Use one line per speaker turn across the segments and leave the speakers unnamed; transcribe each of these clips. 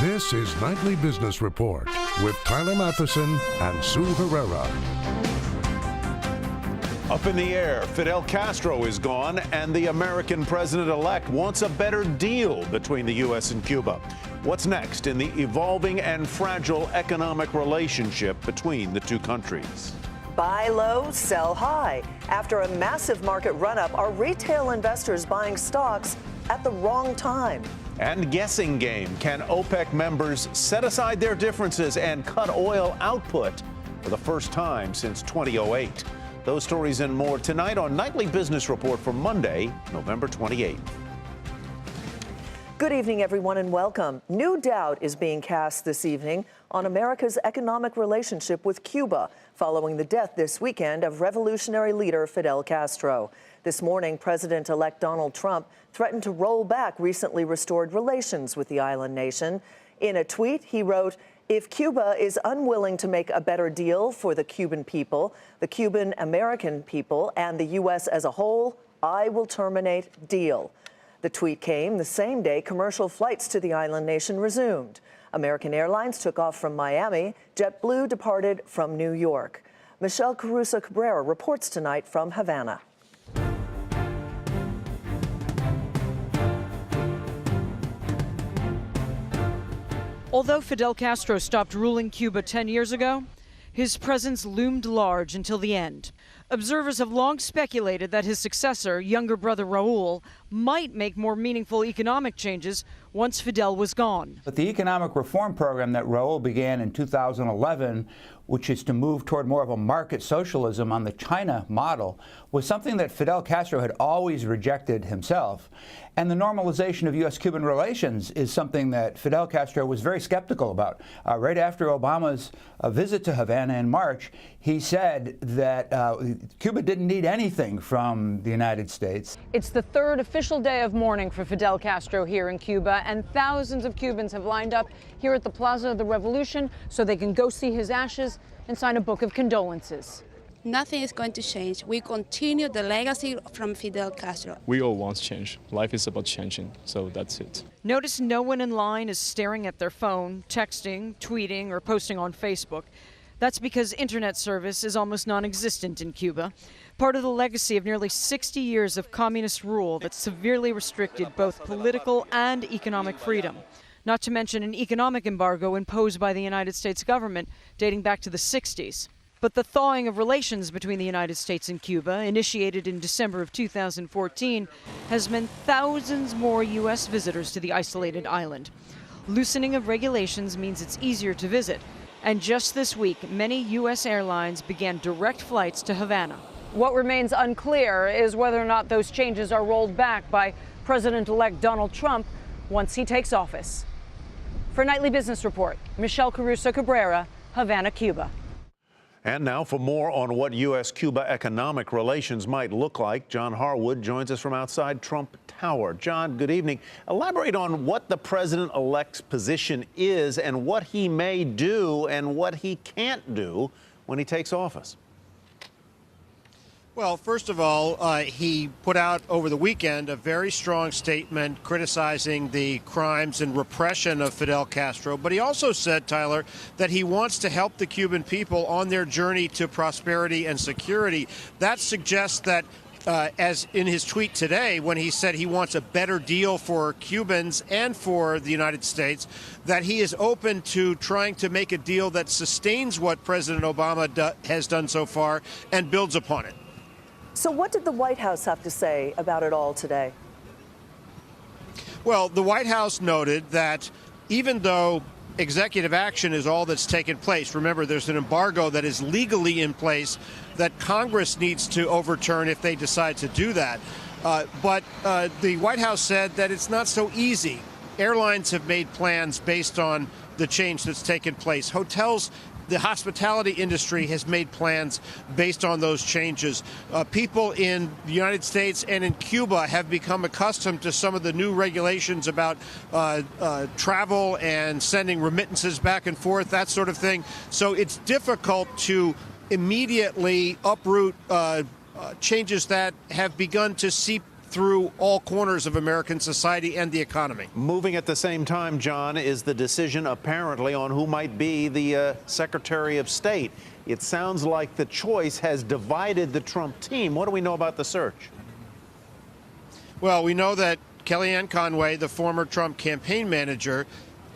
This is Nightly Business Report with Tyler Matheson and Sue Herrera.
Up in the air, Fidel Castro is gone, and the American president-elect wants a better deal between the U.S. and Cuba. What's next in the evolving and fragile economic relationship between the two countries?
Buy low, sell high. After a massive market run-up, are retail investors buying stocks at the wrong time?
And guessing game. Can OPEC members set aside their differences and cut oil output for the first time since 2008? Those stories and more tonight on Nightly Business Report for Monday, November 28th.
Good evening, everyone, and welcome. New doubt is being cast this evening on America's economic relationship with Cuba following the death this weekend of revolutionary leader Fidel Castro. This morning, President-elect Donald Trump threatened to roll back recently restored relations with the island nation. In a tweet, he wrote, "If Cuba is unwilling to make a better deal for the Cuban people, the Cuban American people, and the U.S. as a whole, I will terminate deal." The tweet came the same day commercial flights to the island nation resumed. American Airlines took off from Miami. JetBlue departed from New York. Michelle Caruso Cabrera reports tonight from Havana.
Although Fidel Castro stopped ruling Cuba 10 years ago, his presence loomed large until the end. Observers have long speculated that his successor, younger brother Raul, might make more meaningful economic changes once Fidel was gone.
But the economic reform program that Raul began in 2011, which is to move toward more of a market socialism on the China model, was something that Fidel Castro had always rejected himself. And the normalization of U.S.-Cuban relations is something that Fidel Castro was very skeptical about. Right after Obama's visit to Havana in March, he said that Cuba didn't need anything from the United States.
It's the third official day of mourning for Fidel Castro here in Cuba, and thousands of Cubans have lined up here at the Plaza of the Revolution so they can go see his ashes and sign a book of condolences.
Nothing is going to change. We continue the legacy from Fidel Castro.
We all want change. Life is about changing, so that's it.
Notice no one in line is staring at their phone, texting, tweeting, or posting on Facebook. That's because internet service is almost non-existent in Cuba, part of the legacy of nearly 60 years of communist rule that severely restricted both political and economic freedom. Not to mention an economic embargo imposed by the United States government dating back to the 60s. But the thawing of relations between the United States and Cuba, initiated in December of 2014, has meant thousands more U.S. visitors to the isolated island. Loosening of regulations means it's easier to visit. And just this week, many U.S. airlines began direct flights to Havana. What remains unclear is whether or not those changes are rolled back by President-elect Donald Trump once he takes office. For Nightly Business Report, Michelle Caruso Cabrera, Havana, Cuba.
And now for more on what U.S.-Cuba economic relations might look like, John Harwood joins us from outside Trump Tower. John, good evening. Elaborate on what the president-elect's position is and what he may do and what he can't do when he takes office.
Well, first of all, he put out over the weekend a very strong statement criticizing the crimes and repression of Fidel Castro. But he also said, Tyler, that he wants to help the Cuban people on their journey to prosperity and security. That suggests that, as in his tweet today, when he said he wants a better deal for Cubans and for the United States, that he is open to trying to make a deal that sustains what President Obama has done so far and builds upon it.
So what did the White House have to say about it all today?
Well, the White House noted that even though executive action is all that's taken place, remember, there's an embargo that is legally in place that Congress needs to overturn if they decide to do that. But the White House said that it's not so easy. Airlines have made plans based on the change that's taken place. Hotels, the hospitality industry has made plans based on those changes. People in the United States and in Cuba have become accustomed to some of the new regulations about travel and sending remittances back and forth, that sort of thing. So it's difficult to immediately uproot changes that have begun to seep through all corners of American society and the economy.
Moving at the same time, John, is the decision apparently on who might be the Secretary of State. It sounds like the choice has divided the Trump team. What do we know about the search?
Well, we know that Kellyanne Conway, the former Trump campaign manager,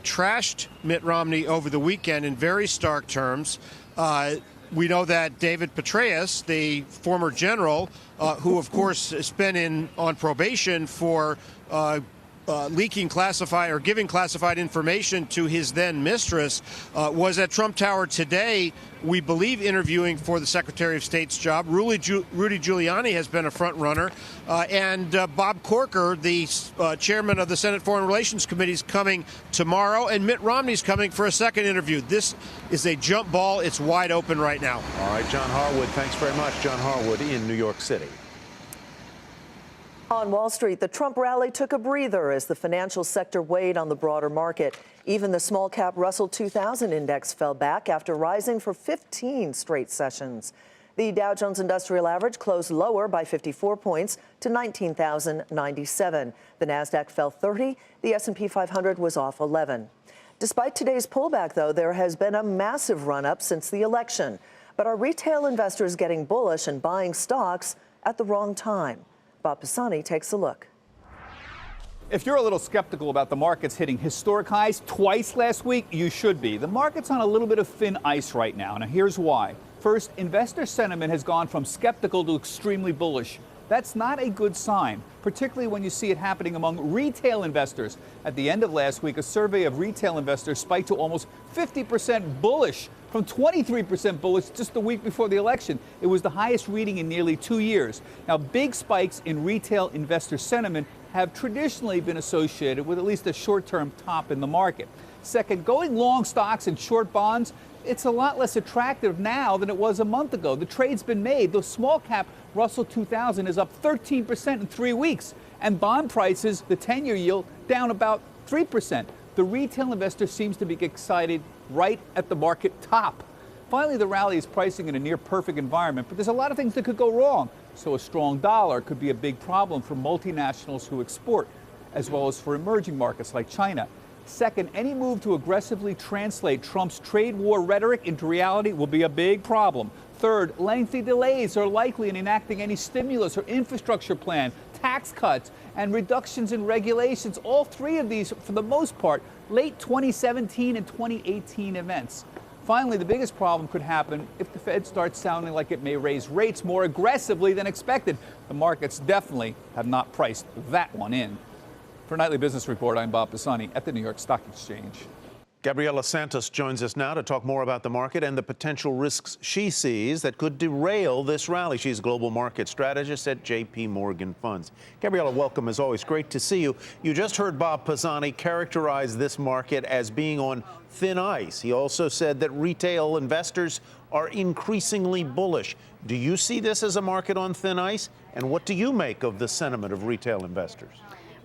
trashed Mitt Romney over the weekend in very stark terms. We know that David Petraeus, the former general, who of course has been on probation for leaking classified or giving classified information to his then mistress, was at Trump Tower today, we believe, interviewing for the Secretary of State's job. Rudy Giuliani has been a front runner, and Bob Corker, the chairman of the Senate Foreign Relations Committee, is coming tomorrow, and Mitt Romney's coming for a second interview. This is a jump ball. It's wide open right now.
All right, John Harwood, thanks very much. John Harwood in New York City.
On Wall Street, the Trump rally took a breather as the financial sector weighed on the broader market. Even the small-cap Russell 2000 index fell back after rising for 15 straight sessions. The Dow Jones Industrial Average closed lower by 54 points to 19,097. The Nasdaq fell 30. The S&P 500 was off 11. Despite today's pullback, though, there has been a massive run-up since the election. But are retail investors getting bullish and buying stocks at the wrong time? Bob Pisani takes a look.
If you're a little skeptical about the markets hitting historic highs twice last week, you should be. The market's on a little bit of thin ice right now. Now, here's why. First, investor sentiment has gone from skeptical to extremely bullish. That's not a good sign, particularly when you see it happening among retail investors. At the end of last week, a survey of retail investors spiked to almost 50% bullish, from 23% bullish just the week before the election. It was the highest reading in nearly 2 years. Now, big spikes in retail investor sentiment have traditionally been associated with at least a short-term top in the market. Second, going long stocks and short bonds, it's a lot less attractive now than it was a month ago. The trade's been made. The small cap Russell 2000 is up 13% in 3 weeks. And bond prices, the 10-year yield, down about 3%. The retail investor seems to be excited right at the market top. Finally, the rally is pricing in a near perfect environment, but there's a lot of things that could go wrong. So a strong dollar could be a big problem for multinationals who export, as well as for emerging markets like China. Second, any move to aggressively translate Trump's trade war rhetoric into reality will be a big problem. Third, lengthy delays are likely in enacting any stimulus or infrastructure plan, tax cuts, and reductions in regulations. All three of these, for the most part, late 2017 and 2018 events. Finally, the biggest problem could happen if the Fed starts sounding like it may raise rates more aggressively than expected. The markets definitely have not priced that one in. For Nightly Business Report, I'm Bob Pisani at the New York Stock Exchange.
Gabriela Santos joins us now to talk more about the market and the potential risks she sees that could derail this rally. She's global market strategist at J.P. Morgan Funds. Gabriela, welcome as always. Great to see you. You just heard Bob Pisani characterize this market as being on thin ice. He also said that retail investors are increasingly bullish. Do you see this as a market on thin ice? And what do you make of the sentiment of retail investors?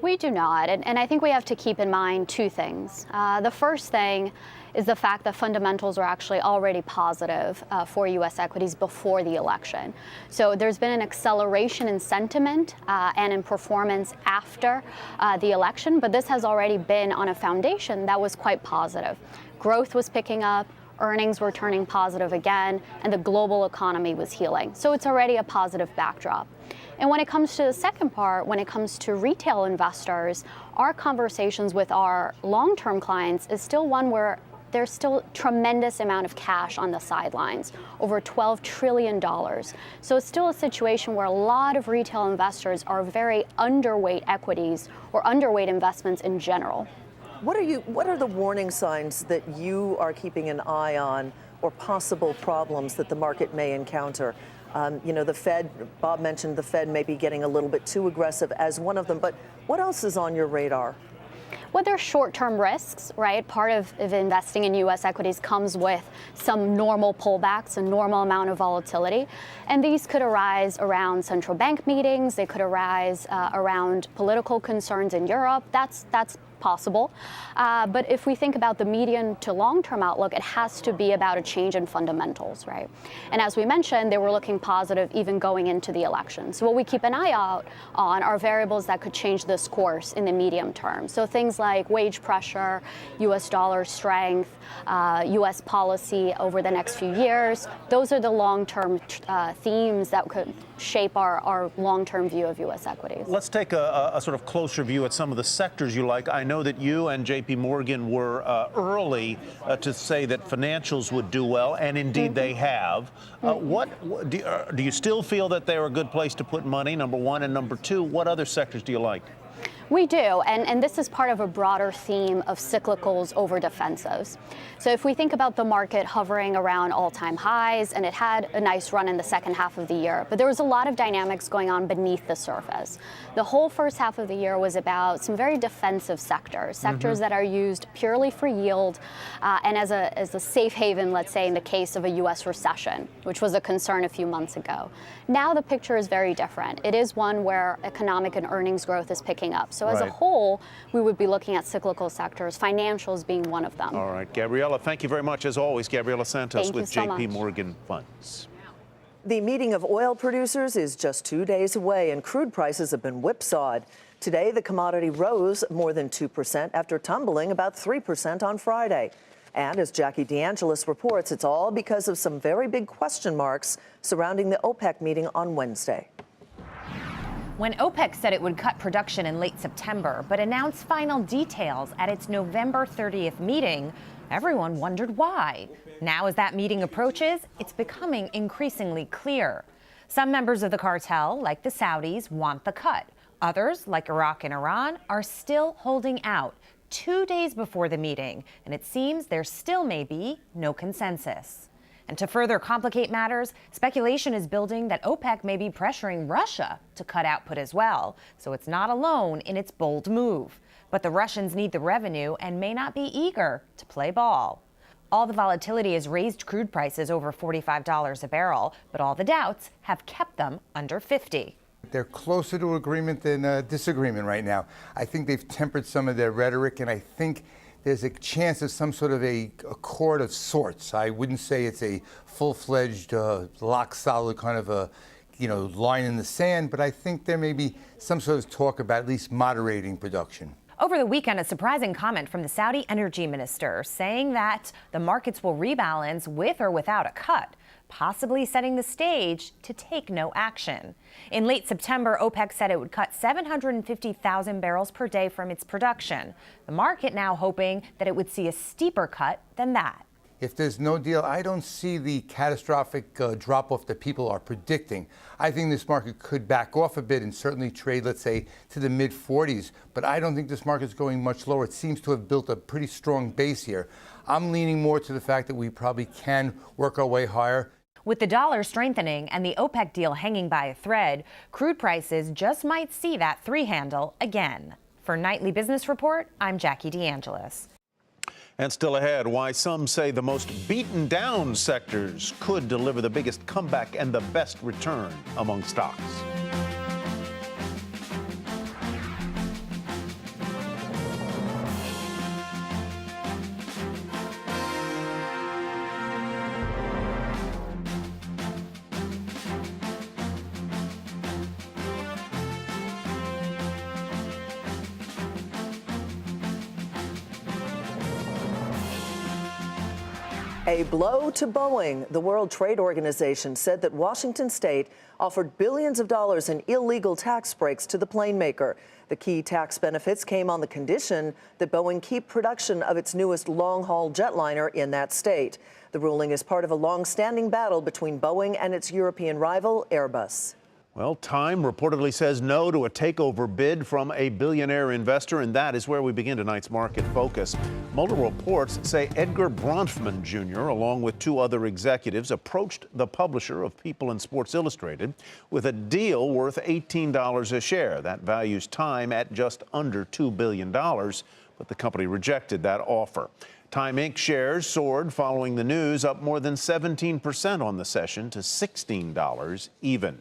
We do not, and I think we have to keep in mind two things. The first thing is the fact that fundamentals are actually already positive for U.S. equities before the election. So there's been an acceleration in sentiment and in performance after the election, but this has already been on a foundation that was quite positive. Growth was picking up, earnings were turning positive again, and the global economy was healing. So it's already a positive backdrop. And when it comes to the second part, when it comes to retail investors, our conversations with our long-term clients is still one where there's still tremendous amount of cash on the sidelines, over $12 trillion. So it's still a situation where a lot of retail investors are very underweight equities or underweight investments in general.
What are the warning signs that you are keeping an eye on, or possible problems that the market may encounter? The Fed, Bob mentioned the Fed may be getting a little bit too aggressive as one of them, but what else is on your radar?
Well, there's short-term risks, right? Part of investing in U.S. equities comes with some normal pullbacks, a normal amount of volatility. And these could arise around central bank meetings. They could arise around political concerns in Europe. That's possible. But if we think about the medium to long-term outlook, it has to be about a change in fundamentals, right? And as we mentioned, they were looking positive even going into the election. So what we keep an eye out on are variables that could change this course in the medium term. So things like wage pressure, U.S. dollar strength, U.S. policy over the next few years. Those are the long-term themes that could shape our long-term view of U.S. equities.
Let's take a sort of closer view at some of the sectors you like. I know that you and J.P. Morgan were early to say that financials would do well, and indeed they have. Do you still feel that they're a good place to put money, number one? And number two, what other sectors do you like?
We do, and this is part of a broader theme of cyclicals over defensives. So if we think about the market hovering around all-time highs, and it had a nice run in the second half of the year, but there was a lot of dynamics going on beneath the surface. The whole first half of the year was about some very defensive sectors that are used purely for yield and as a safe haven, let's say, in the case of a U.S. recession, which was a concern a few months ago. Now the picture is very different. It is one where economic and earnings growth is picking up. So as a whole, we would be looking at cyclical sectors, financials being one of them.
All right, Gabriela, thank you very much. As always, Gabriela Santos with J.P. Morgan Funds.
The meeting of oil producers is just 2 days away, and crude prices have been whipsawed. Today, the commodity rose more than 2% after tumbling about 3% on Friday. And as Jackie DeAngelis reports, it's all because of some very big question marks surrounding the OPEC meeting on Wednesday.
When OPEC said it would cut production in late September, but announced final details at its November 30th meeting, everyone wondered why. Now, as that meeting approaches, it's becoming increasingly clear. Some members of the cartel, like the Saudis, want the cut. Others, like Iraq and Iran, are still holding out 2 days before the meeting, and it seems there still may be no consensus. And to further complicate matters, speculation is building that OPEC may be pressuring Russia to cut output as well, so it's not alone in its bold move. But the Russians need the revenue and may not be eager to play ball. All the volatility has raised crude prices over $45 a barrel, but all the doubts have kept them under $50.
They're closer to agreement than disagreement right now. I think they've tempered some of their rhetoric, and I think there's a chance of some sort of a accord of sorts. I wouldn't say it's a full-fledged, lock-solid kind of a, line in the sand, but I think there may be some sort of talk about at least moderating production.
Over the weekend, a surprising comment from the Saudi energy minister saying that the markets will rebalance with or without a cut, possibly setting the stage to take no action. In late September, OPEC said it would cut 750,000 barrels per day from its production. The market now hoping that it would see a steeper cut than that.
If there's no deal, I don't see the catastrophic drop-off that people are predicting. I think this market could back off a bit and certainly trade, let's say, to the mid-40s. But I don't think this market's going much lower. It seems to have built a pretty strong base here. I'm leaning more to the fact that we probably can work our way higher.
With the dollar strengthening and the OPEC deal hanging by a thread, crude prices just might see that three handle again. For Nightly Business Report, I'm Jackie DeAngelis.
And still ahead, why some say the most beaten down sectors could deliver the biggest comeback and the best return among stocks.
A blow to Boeing. The World Trade Organization said that Washington state offered billions of dollars in illegal tax breaks to the plane maker. The key tax benefits came on the condition that Boeing keep production of its newest long-haul jetliner in that state. The ruling is part of a long-standing battle between Boeing and its European rival, Airbus.
Well, Time reportedly says no to a takeover bid from a billionaire investor, and that is where we begin tonight's market focus. Multiple reports say Edgar Bronfman Jr., along with two other executives, approached the publisher of People and Sports Illustrated with a deal worth $18 a share. That values Time at just under $2 billion, but the company rejected that offer. Time Inc. shares soared following the news, up more than 17% on the session to $16 even.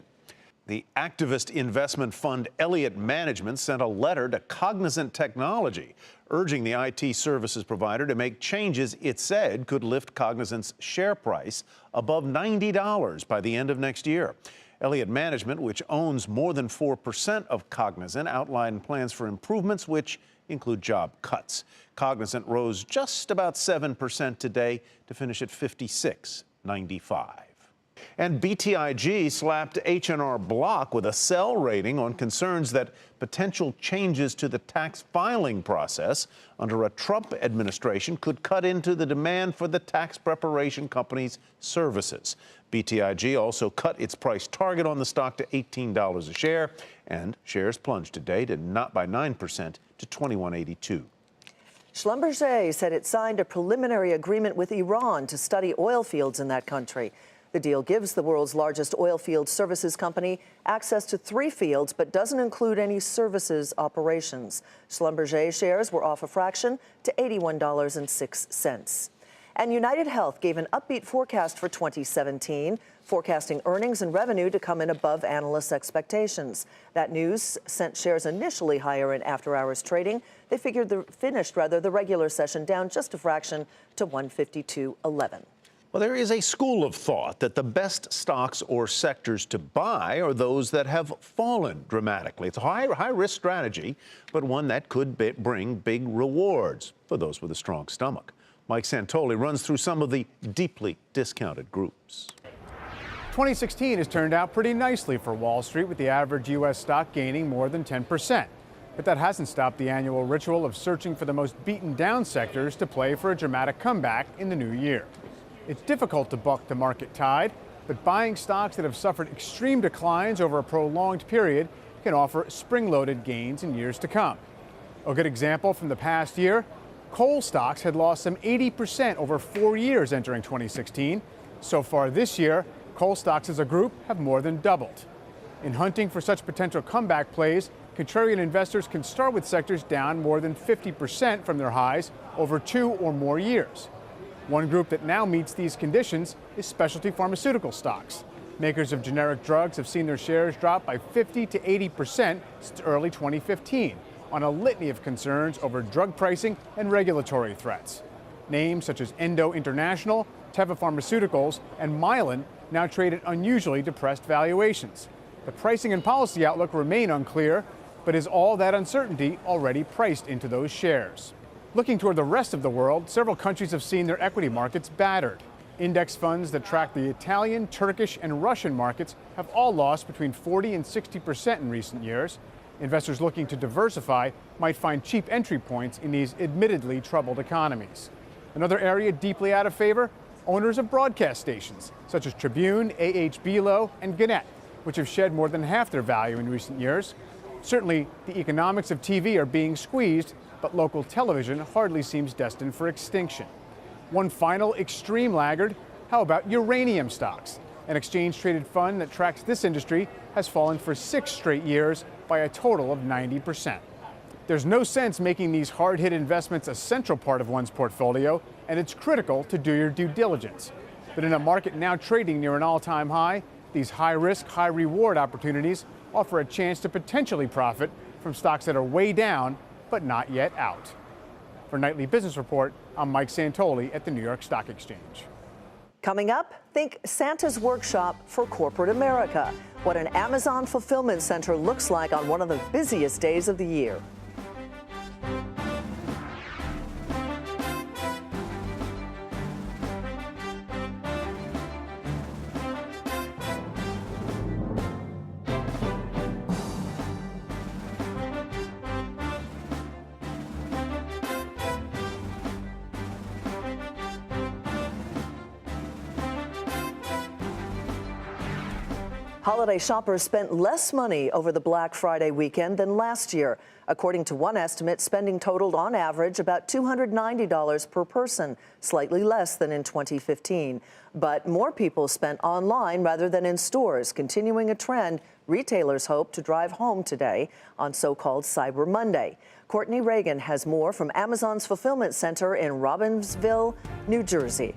The activist investment fund Elliott Management sent a letter to Cognizant Technology urging the IT services provider to make changes it said could lift Cognizant's share price above $90 by the end of next year. Elliott Management, which owns more than 4% of Cognizant, outlined plans for improvements which include job cuts. Cognizant rose just about 7% today to finish at $56.95. And BTIG slapped H&R Block with a sell rating on concerns that potential changes to the tax filing process under a Trump administration could cut into the demand for the tax preparation company's services. BTIG also cut its price target on the stock to $18 a share, and shares plunged today by 9% to $21.82.
Schlumberger said it signed a preliminary agreement with Iran to study oil fields in that country. The deal gives the world's largest oil field services company access to 3 fields, but doesn't include any services operations. Schlumberger shares were off a fraction to $81.06. And United Health gave an upbeat forecast for 2017, forecasting earnings and revenue to come in above analysts' expectations. That news sent shares initially higher in after-hours trading. They finished the regular session down just a fraction to 152.11.
Well, there is a school of thought that the best stocks or sectors to buy are those that have fallen dramatically. It's a high-risk strategy, but one that could bring big rewards for those with a strong stomach. Mike Santoli runs through some of the deeply discounted groups.
2016 has turned out pretty nicely for Wall Street, with the average U.S. stock gaining more than 10%. But that hasn't stopped the annual ritual of searching for the most beaten-down sectors to play for a dramatic comeback in the new year. It's difficult to buck the market tide, but buying stocks that have suffered extreme declines over a prolonged period can offer spring-loaded gains in years to come. A good example from the past year, coal stocks had lost some 80% over 4 years entering 2016. So far this year, coal stocks as a group have more than doubled. In hunting for such potential comeback plays, contrarian investors can start with sectors down more than 50% from their highs over 2 or more years. One group that now meets these conditions is specialty pharmaceutical stocks. Makers of generic drugs have seen their shares drop by 50 to 80% since early 2015 on a litany of concerns over drug pricing and regulatory threats. Names such as Endo International, Teva Pharmaceuticals, and Mylan now trade at unusually depressed valuations. The pricing and policy outlook remain unclear, but is all that uncertainty already priced into those shares? Looking toward the rest of the world, several countries have seen their equity markets battered. Index funds that track the Italian, Turkish, and Russian markets have all lost between 40 and 60% in recent years. Investors looking to diversify might find cheap entry points in these admittedly troubled economies. Another area deeply out of favor, owners of broadcast stations, such as Tribune, AH and Gannett, which have shed more than half their value in recent years. Certainly, the economics of TV are being squeezed, but local television hardly seems destined for extinction. One final extreme laggard, how about uranium stocks? An exchange-traded fund that tracks this industry has fallen for 6 straight years by a total of 90%. There's no sense making these hard-hit investments a central part of one's portfolio, and it's critical to do your due diligence. But in a market now trading near an all-time high, these high-risk, high-reward opportunities offer a chance to potentially profit from stocks that are way down but not yet out. For Nightly Business Report, I'm Mike Santoli at the New York Stock Exchange.
Coming up, think Santa's workshop for corporate America. What an Amazon fulfillment center looks like on one of the busiest days of the year. Holiday shoppers spent less money over the Black Friday weekend than last year. According to one estimate, spending totaled on average about $290 per person, slightly less than in 2015. But more people spent online rather than in stores, continuing a trend retailers hope to drive home today on so-called Cyber Monday. Courtney Reagan has more from Amazon's fulfillment center in Robbinsville, New Jersey.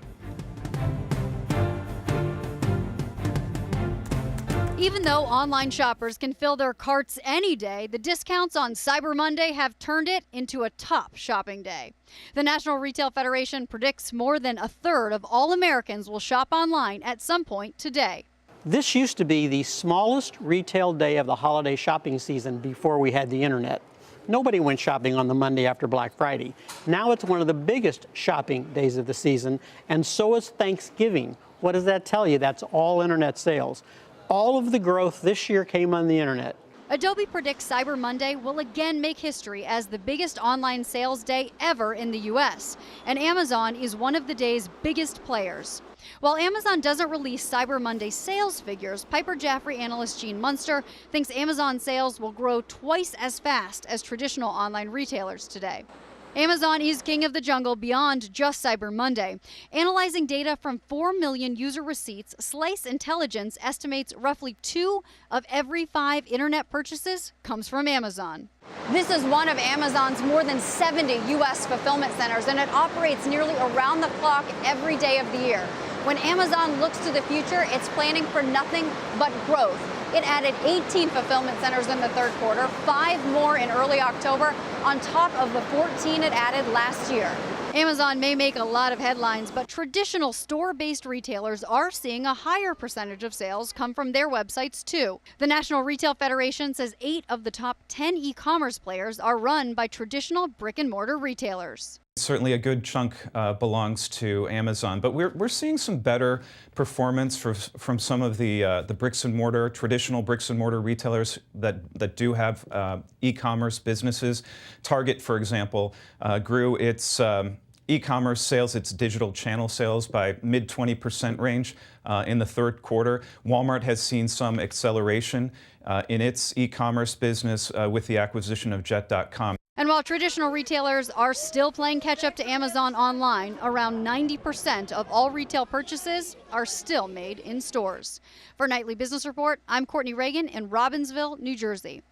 Even though online shoppers can fill their carts any day, the discounts on Cyber Monday have turned it into a top shopping day. The National Retail Federation predicts more than a third of all Americans will shop online at some point today.
This used to be the smallest retail day of the holiday shopping season before we had the internet. Nobody went shopping on the Monday after Black Friday. Now it's one of the biggest shopping days of the season, and so is Thanksgiving. What does that tell you? That's all internet sales. All of the growth this year came on the internet.
Adobe predicts Cyber Monday will again make history as the biggest online sales day ever in the U.S., and Amazon is one of the day's biggest players. While Amazon doesn't release Cyber Monday sales figures, Piper Jaffray analyst Gene Munster thinks Amazon sales will grow twice as fast as traditional online retailers today. Amazon is king of the jungle beyond just Cyber Monday. Analyzing data from 4 million user receipts, Slice Intelligence estimates roughly 2 of every 5 internet purchases comes from Amazon.
This is one of Amazon's more than 70 U.S. fulfillment centers, and it operates nearly around the clock every day of the year. When Amazon looks to the future, it's planning for nothing but growth. It added 18 fulfillment centers in the third quarter, 5 more in early October, on top of the 14 it added last year.
Amazon may make a lot of headlines, but traditional store-based retailers are seeing a higher percentage of sales come from their websites, too. The National Retail Federation says 8 of the top 10 e-commerce players are run by traditional brick-and-mortar retailers.
Certainly a good chunk belongs to Amazon, but we're seeing some better performance from some of the bricks and mortar, traditional bricks and mortar retailers that do have e-commerce businesses. Target, for example, grew its e-commerce sales, its digital channel sales by mid-20% range in the third quarter. Walmart has seen some acceleration in its e-commerce business with the acquisition of Jet.com.
And while traditional retailers are still playing catch-up to Amazon online, around 90% of all retail purchases are still made in stores. For Nightly Business Report, I'm Courtney Reagan in Robbinsville, New Jersey.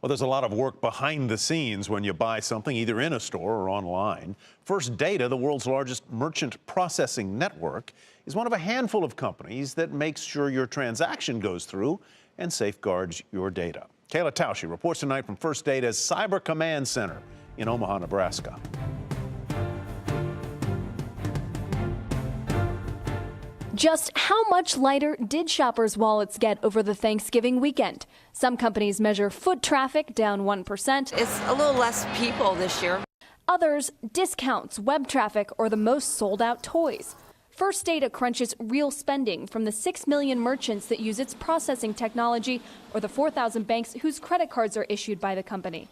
Well, there's a lot of work behind the scenes when you buy something either in a store or online. First Data, the world's largest merchant processing network, is one of a handful of companies that makes sure your transaction goes through and safeguards your data. Kayla Tausche reports tonight from First Data's Cyber Command Center in Omaha, Nebraska.
Just how much lighter did shoppers' wallets get over the Thanksgiving weekend? Some companies measure foot traffic down 1%.
It's a little less people this year.
Others, discounts, web traffic, or the most sold-out toys. First Data crunches real spending from the 6 million merchants that use its processing technology or the 4,000 banks whose credit cards are issued by the company.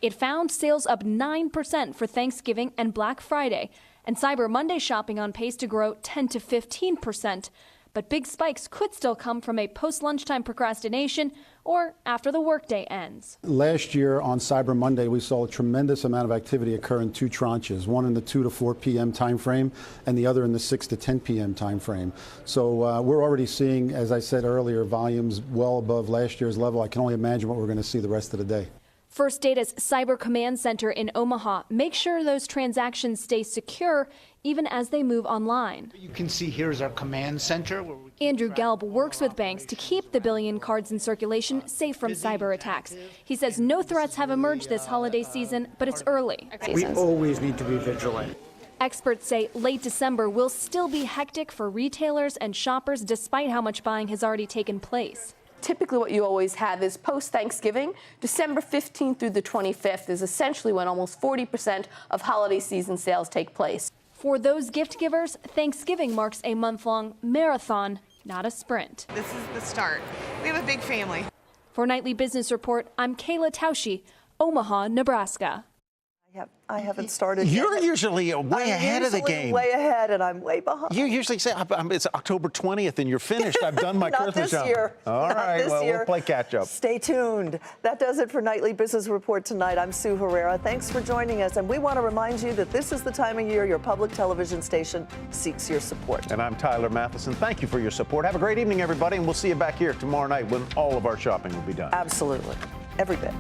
It found sales up 9% for Thanksgiving and Black Friday, and Cyber Monday shopping on pace to grow 10 to 15%. But big spikes could still come from a post-lunchtime procrastination or after the workday ends.
Last year on Cyber Monday, we saw a tremendous amount of activity occur in 2 tranches, one in the 2 to 4 p.m. time frame and the other in the 6 to 10 p.m. time frame. So we're already seeing, as I said earlier, volumes well above last year's level. I can only imagine what we're going to see the rest of the day.
First Data's Cyber Command Center in Omaha makes sure those transactions stay secure even as they move online.
You can see here is our command center.
Andrew Gelb works with banks to keep the billion cards in circulation safe from cyber attacks. He says no threats have emerged this holiday season, but it's early.
We always need to be vigilant.
Experts say late December will still be hectic for retailers and shoppers despite how much buying has already taken place.
Typically what you always have is post-Thanksgiving, December 15th through the 25th is essentially when almost 40% of holiday season sales take place.
For those gift givers, Thanksgiving marks a month-long marathon, not a sprint.
This is the start. We have a big family.
For Nightly Business Report, I'm Kayla Tausche, Omaha, Nebraska.
I haven't started yet.
You're usually way ahead of the game.
Way ahead, and I'm way behind.
You usually say it's October 20th and you're finished. I've done my Christmas
Not this year.
All right, well, we'll play catch up.
Stay tuned. That does it for Nightly Business Report tonight. I'm Sue Herrera. Thanks for joining us, and we want to remind you that this is the time of year your public television station seeks your support.
And I'm Tyler Matheson. Thank you for your support. Have a great evening, everybody, and we'll see you back here tomorrow night when all of our shopping will be done.
Absolutely. Every bit.